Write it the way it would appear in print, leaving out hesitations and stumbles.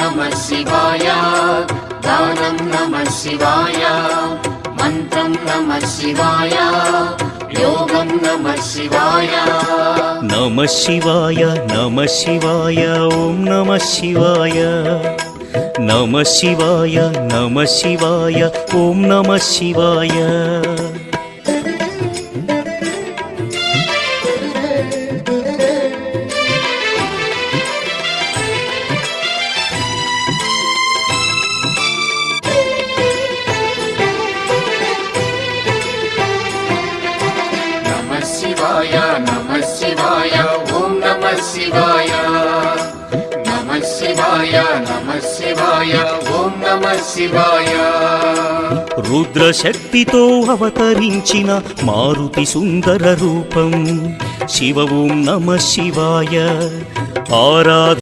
नमः शिवाय गानं नमः शिवाय मन्त्रं नमः शिवाय योगं नमः शिवाय नमः शिवाय नमः शिवाय ॐ नमः शिवाय नमः शिवाय नमः शिवाय ॐ नमः शिवाय नमः शिवाय ॐ नमः शिवाय नमः शिवाय ॐ नमः शिवाय रुद्रशक्तितो अवतरिंचिन मारुति सुंदर रूपं शिव ॐ नमः शिवाय आराध